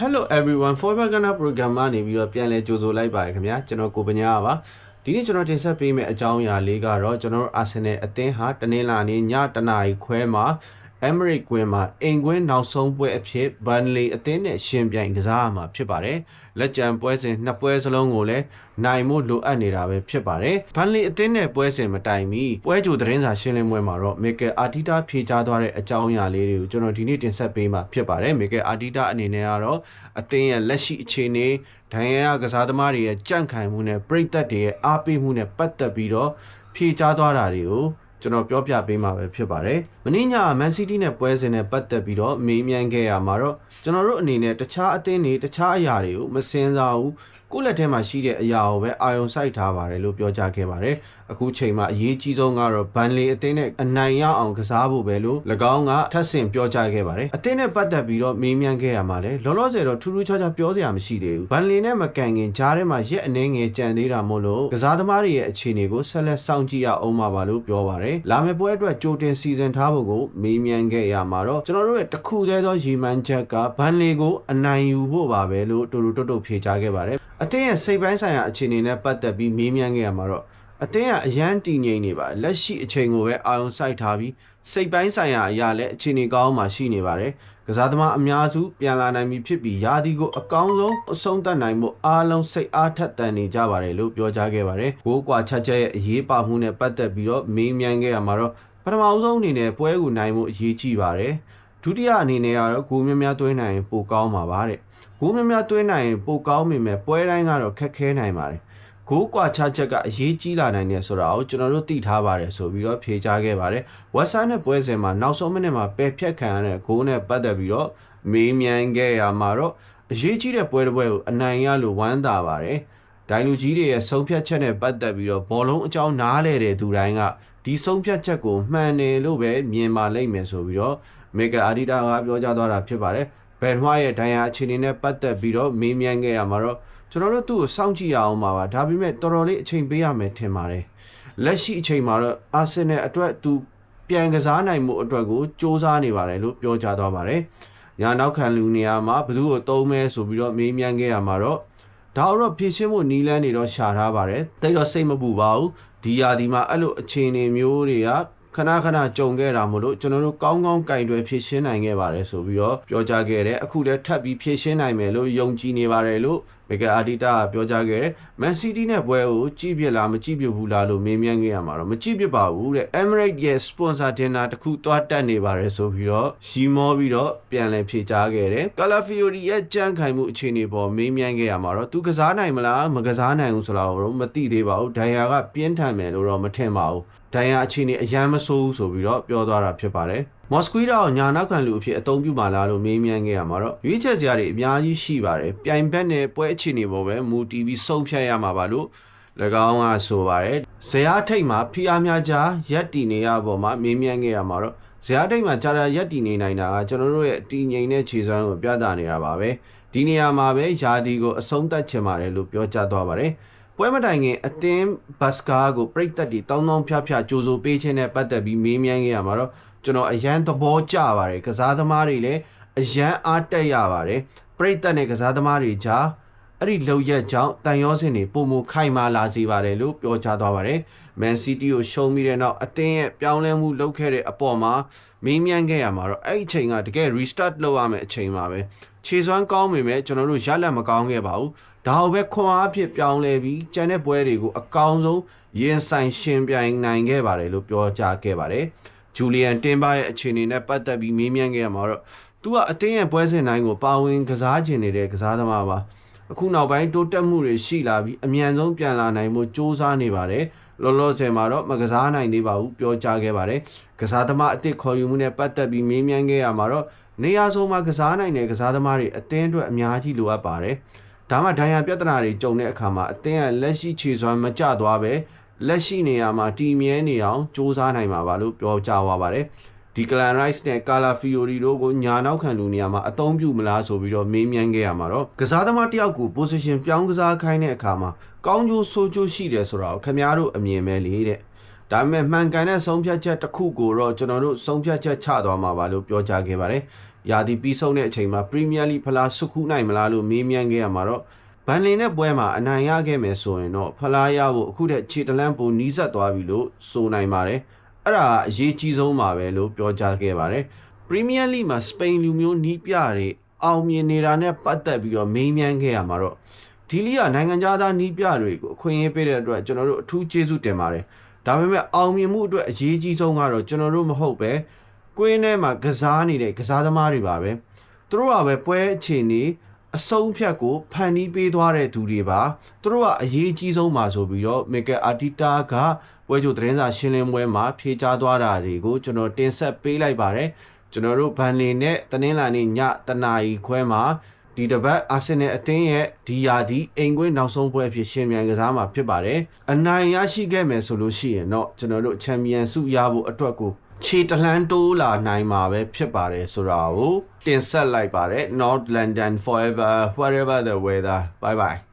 Hello everyone Forever Ghana program ကနေပြီးတော့ပြန်လဲကြိုဆိုလိုက်ပါတယ်ခင်ဗျာကျွန်တော်ကိုပညာပါဒီနေ့ကျွန်တော်တင်ဆက်ပေးမယ့်အကြောင်းအရာလေးကတော့ကျွန်တော်တို့ Arsenal အသင်းဟာတနင်္လာနေ့ညတနာရီခွဲမှာ Emirates ကွင်းမှာအိမ်ကွင်းနောက်ဆုံးပွဲအဖြစ် Burnley အသင်းနဲ့ရှင်ပြိုင်ကစားရမှာဖြစ်ပါတယ်လက်ကျန်ပွဲစဉ်နှစ်ပွဲစလုံးကိုလည်းနိုင်မှုလိုအပ်နေတာပဲဖြစ်ပါတယ် Burnley အသင်းနဲ့ပွဲစဉ်မတိုင်မီပွဲကြိုသတင်းစာရှင်းလင်းပွဲမှာတော့ Mikel Arteta ဖြေကြားသွားတဲ့အကြောင်းအရာလေးတွေကိုကျွန်တော်ဒီနေ့တင်ဆက်ပေးမှာဖြစ်ပါတယ် Mikel Arteta အနေနဲ့ကတော့အသင်းရဲ့လက်ရှိအခြေအနေဒဏ်ရာကစားသမားတွေရဲ့ကြန့်ခိုင်မှုနဲ့ပရိသတ်တွေရဲ့အားပေးမှုနဲ့ပတ်သက်ပြီးတော့ဖြေကြားသွားတာတွေကိုကျွန်တော်ပြောပြပေးမှာပဲဖြစ်ပါတယ်။မင်းညမန်စီးတီးနဲ့ပွဲစဉ်နဲ့ပတ်သက်ပြီးတော့မေးမြန်းခဲ့ရမှာတော့ကျွန်တော်တို့အနေနဲ့တခြားအသင်းတွေတခြားအရာတွေကိုမစင်စားဘူးကိုယ့်လက်ထဲမှာရှိတဲ့အရာကိုပဲအာရုံစိုက်ထားပါတယ်လို့ပြောကြားခဲ့ပါတယ်။အခုချိန်မှာအရေးကြီးဆုံးကတော့ဘန်လီအသင်းနဲ့အနိုင်ရအောင်ကစားဖို့ပဲလို့၎င်းကထပ်ဆင့်ပြောကြားခဲ့ပါတယ်။အသင်းနဲ့ပတ်သက်ပြီးတော့မေးမြန်းခဲ့ရမှာလဲလောလောဆယ်တော့ထူးထူးခြားခြားပြောစရာမရှိသေးဘူး။ဘန်လီနဲ့မကန်ခင်ကြားထဲမှာရက်အနေငယ်ကြံသေးတာမို့လို့ကစားသမားတွေရဲ့အခြေအနေကိုဆက်လက်စောင့်ကြည့်ရအောင်ပါလို့ပြောပါတယ်။လာမယ့်ပွဲအတွက်ကြိုတင်စီစဉ်ထားဖို့ကိုမေးမြန်းခဲ့ရမှာတော့ကျွန်တော်တို့ရဲ့တစ်ခုတည်းသောရည်မှန်းချက်ကဘန်လီကိုအနိုင်ယူဖို့ပါပဲလို့တူတူဖြေကြားခဲ့ပါတယ်။အသင်းရဲ့စိတ်ပိုင်းဆိုင်ရာအခြေအနေနဲ့ပတ်သက်ပြီးမေးမြန်းခဲ့ရမှာတော့အသင်းကအရန်တည်ငြိမ်နေပါလက်ရှိအချိန်ကိုပဲအာရုံစိုက်ထားပြီးစိတ်ပိုင်းဆိုင်ရာအရာလည်းအခြေအနေကောင်းမှရှိနေပါတယ်ကစားသမားအများစုပြန်လာနိုင်ပြီဖြစ်ပြီးယာဒီကိုအကောင်းဆုံးအဆုံးသတ်နိုင်မှုအားလုံးစိတ်အားထက်သန်နေကြပါတယ်လို့ပြောကြားခဲ့ပါတယ်ဂိုးကွာချက်ရဲ့အရေးပါမှုနဲ့ပတ်သက်ပြီးတော့မေးမြန်းခဲ့ရမှာတော့ပထမဆုံးအနေနဲ့ပွဲကိုနိုင်မှုအရေးကြီးပါတယ်ဒုတိယအနေနဲ့ကတော့ဂိုးများများသွင်းနိုင်ပိုကောင်းမှာပါတဲ့ဂိုးများများသွင်းနိုင်ပိုကောင်းပေမဲ့ပွဲတိုင်းကတော့ခက်ခဲနိုင်ပါတယ်ဂိုးကွာချချက်ကအရေးကြီးလာနိုင်တယ်ဆိုတာကိုကျွန်တော်တို့သိထားပါတယ်ဆိုပြီးတော့ဖြေကြားခဲ့ပါတယ်ဝက်ဆန်နဲ့ပွဲစဉ်မှာနောက်ဆုံးမိနစ်မှာပယ်ဖြတ်ခံရတဲ့ဂိုးနဲ့ပတ်သက်ပြီးတော့မေးမြန်းခဲ့ရမှာတော့အရေးကြီးတဲ့ပွဲတစ်ပွဲကိုအနိုင်ရလို့ဝမ်းသာပါတယ်ဒိုင်လူကြီးတွေရဲ့ဆုံးဖြတ်ချက်နဲ့ပတ်သက်ပြီးတော့ဘောလုံးအကြောင်းနားလဲတဲ့သူတိုင်းကဒီဆုံးဖြတ်ချက်ကိုမှန်တယ်လို့ပဲမြင်ပါလိမ့်မယ်ဆိုပြီးတော့မီဂယ်အာဒီတာကပြောကြားသွားတာဖြစ်ပါတယ်ဘန်ဟွာရဲ့ဒဏ်ရာအခြေအနေနဲ့ပတ်သက်ပြီးတော့မေးမြန်းခဲ့ရမှာတော့ကျွန်တော်တို့သူ့ကိုစောင့်ကြည့်ရအောင်ပါဒါပေမဲ့တော်တော်လေးအချိန်ပေးရမယ်ထင်ပါတယ်လက်ရှိအချိန်မှာတော့အာဆင်နယ်အတွက်သူပြန်ကစားနိုင်မှုအတွက်ကိုစ조사နေပါတယ်လို့ပြောကြားသွားပါတယ်ညာနောက်ခံလူနေရာမှာဘယ်သူ့ကိုသုံးမဲဆိုပြီးတော့မေးမြန်းခဲ့ရမှာတော့ဒါတော့ဖြည့်ရှင်းမှုနီးလန်းနေတော့ရှာထားပါတယ်တိတ်တော့စိတ်မပူပါဘူးဒီယာဒီမှာအဲ့လိုအခြေအနေမျိုးတွေကခဏကြုံခဲ့တာမို့လို့ကျွန်တော်တို့ကောင်းကင်တွယ်ဖြည့်ရှင်းနိုင်ခဲ့ပါတယ်ဆိုပြီးတော့ပြောကြားခဲ့တယ်အခုလည်းထပ်ပြီးဖြည့်ရှင်းနိုင်မယ်လို့ယုံကြည်နေပါတယ်လို့မီဂယ်အာဒီတာကပြောကြားခဲ့တယ်မန်စီးတီးနဲ့ပွဲကိုကြည့်ပြလားမကြည့်ပြဘူးလားလို့မေးမြန်းခဲ့ရမှာတော့မကြည့်ပြပါဘူးတဲ့ Emirates ရဲ့ sponsor dinner တခုသွားတက်နေပါတယ်ဆိုပြီးတော့ရီမောပြီးတော့ပြန်လည်ဖြေကြားခဲ့တယ်ကာလာဖီယိုရီရဲ့ကြမ်းခိုင်မှုအခြေအနေပေါ်မေးမြန်းခဲ့ရမှာတော့သူကစားနိုင်မလားမကစားနိုင်ဘူးဆိုတာတော့မသိသေးပါဘူးဒိုင်ယာကပြင်းထန်မယ်လို့တော့မထင်ပါဘူးဒိုင်ယာအခြေအနေအရန်မဆိုးဘူးဆိုပြီးတော့ပြောသွားတာဖြစ်ပါတယ်မော်စကွီးတော့ညာနောက်ခံလူအဖြစ်အသုံးပြုပါလားလို့မေးမြန်းခဲ့ရမှာတော့ရွေးချယ်စရာတွေအများကြီးရှိပါတယ်ပြိုင်ဘက်နဲ့ပွဲအခြေအနေပေါ်ပဲမူတည်ပြီးဆုံးဖြတ်ရမှာပါလို့၎င်းကဆိုပါတယ်ဇယားထိတ်မှာဖိအားများကြားရက်တည်နေရပေါ်မှာမေးမြန်းခဲ့ရမှာတော့ဇယားထိတ်မှာကြာရက်တည်နေနိုင်တာကကျွန်တော်တို့ရဲ့တည်ငြိမ်တဲ့ခြေစွမ်းကိုပြသနေတာပါပဲဒီနေရာမှာပဲယာဒီကိုအဆုံးသတ်ချင်ပါတယ်လို့ပြောကြားသွားပါတယ်ပွဲမတိုင်ခင်အသင်းဘတ်စကာကိုပြိသက်တီတောင်းဖြားကြိုးစိုးပေးခြင်းနဲ့ပတ်သက်ပြီးမေးမြန်းခဲ့ရမှာတော့ကျွန်တော်အရန်သဘောကျပါတယ်ကစားသမားတွေလည်းအရန်အားတက်ရပါတယ်ပရိသတ်နဲ့ကစားသမားတွေကြားအဲ့ဒီလောက်ရက်ကြောင့်တန်ရောစင်တွေပုံမခိုင်မာလာစေပါတယ်လို့ပြောကြားသွားပါတယ်မန်စီးတီးကိုရှုံးပြီးတဲ့နောက်အသင်းရဲ့ပြောင်းလဲမှုလုပ်ခဲ့တဲ့အပေါ်မှာမေးမြန်းခဲ့ရမှာတော့အဲ့ဒီအချိန်ကတကယ် restart လုပ်ရမယ့်အချိန်ပါပဲခြေစွမ်းကောင်းပေမဲ့ကျွန်တော်တို့ရလက်မကောင်းခဲ့ပါဘူးဒါဟုတ်ပဲခွန်အားဖြစ်ပြောင်းလဲပြီးကျန်တဲ့ပွဲတွေကိုအကောင်းဆုံးရင်ဆိုင်ရှင်ပြိုင်နိုင်ခဲ့ပါတယ်လို့ပြောကြားခဲ့ပါတယ်ဂျူလီယန်တင်ပါရဲ့အခြေအနေနဲ့ပတ်သက်ပြီးမေးမြန်းခဲ့ရမှာတော့သူကအသင်းရဲ့ပွဲစဉ်တိုင်းကိုပါဝင်ကစားခြင်းနေတဲ့ကစားသမားပါအခုနောက်ပိုင်းတိုးတက်မှုတွေရှိလာပြီးအမြန်ဆုံးပြန်လာနိုင်မှုစ조사နေပါတယ်လောလောဆယ်မှာတော့မကစားနိုင်သေးပါဘူးပြောကြားခဲ့ပါတယ်ကစားသမားအသစ်ခေါ်ယူမှုနဲ့ပတ်သက်ပြီးမေးမြန်းခဲ့ရမှာတော့နေရာဆုံးမှာကစားနိုင်တဲ့ကစားသမားတွေအသင်းအတွက်အများကြီးလိုအပ်ပါတယ်ဒါမှဒိုင်ယာပြဿနာတွေကြုံတဲ့အခါမှာအသင်းကလက်ရှိခြေစွမ်းမကျသွားပဲလက်ရှိနေရာမှာတီမြဲနေအောင်စ조사နိုင်မှာပါလို့ပြောကြားသွားပါတယ်ဒီကလန်ရိုက်စ်နဲ့ကာလာဖီယိုရီတို့ကိုညာနောက်ခံလူနေရာမှာအသုံးပြုမလားဆိုပြီးတော့မေးမြန်းခဲ့ရမှာတော့ကစားသမားတယောက်ကို position ပြောင်းကစားခိုင်းတဲ့အခါမှာကောင်းကျိုးဆိုးကျိုးရှိတယ်ဆိုတာကိုခင်ဗျားတို့အမြင်ပဲလေတဲ့ဒါပေမဲ့မှန်ကန်တဲ့ဆုံးဖြတ်ချက်တစ်ခုကိုတော့ကျွန်တော်တို့ဆုံးဖြတ်ချက်ချသွားမှာပါလို့ပြောကြားခဲ့ပါတယ် ရာသီပြီးဆုံးတဲ့အချိန်မှာ Premier League ဖလားဆွတ်ခူးနိုင်မလားလို့မေးမြန်းခဲ့ရမှာတော့ဘန်လင်နဲ့ပွဲမှာအနိုင်ရခဲ့မယ်ဆိုရင်တော့ဖလားရဖို့အခုတည်းခြေတလန်းပိုနီးစပ်သွားပြီလို့ဆိုနိုင်ပါတယ်အဲ့ဒါအရေးကြီးဆုံးပါပဲလို့ပြောကြားခဲ့ပါတယ် Premier League မှာစပိန်လူမျိုးနီးပြတွေအောင်မြင်နေတာနဲ့ပတ်သက်ပြီးတော့မေးမြန်းခဲ့ရမှာတော့ဒီလီကနိုင်ငံသားနီးပြတွေကိုအခွင့်အရေးပေးတဲ့အတွက်ကျွန်တော်တို့အထူးကျေးဇူးတင်ပါတယ်ဒါပေမဲ့အောင်မြင်မှုအတွက်အရေးကြီးဆုံးကတော့ကျွန်တော်တို့မဟုတ်ပဲကွင်းထဲမှာကစားနေတဲ့ကစားသမားတွေပါပဲသူတို့ကပဲပွဲအခြေအနေအဆုံးဖြတ်ကိုဖန်တီးပေးသွားတဲ့သူတွေပါသူတို့ကအရေးကြီးဆုံးပါဆိုပြီးတော့မီကယ်အာတီတာကပွဲကြိုသတင်းစာရှင်းလင်းပွဲမှာဖြေကြားသွားတာတွေကိုကျွန်တော်တင်ဆက်ပေးလိုက်ပါတယ်ကျွန်တော်တို့ဘန်လင်နဲ့တနင်္လာနေ့ညတနာရီခွဲမှာဒီတစ်ပတ်အာဆင်နယ်အသင်းရဲ့ဒီယာဒီအိမ်ကွင်းနောက်ဆုံးပွဲအဖြစ်ရှင်မြန်ကစားမှာဖြစ်ပါတယ်အနိုင်ရရှိခဲ့မယ်ဆိုလို့ရှိရင်တော့ကျွန်တော်တို့ချန်ပီယံဆုရဖို့အတွက်ကိုခြေတလှမ်းတိုးလာနိုင်မှာပဲဖြစ်ပါတယ်ဆိုတာကိုတင်ဆက်လိုက်ပါတယ် North London forever wherever the weather bye bye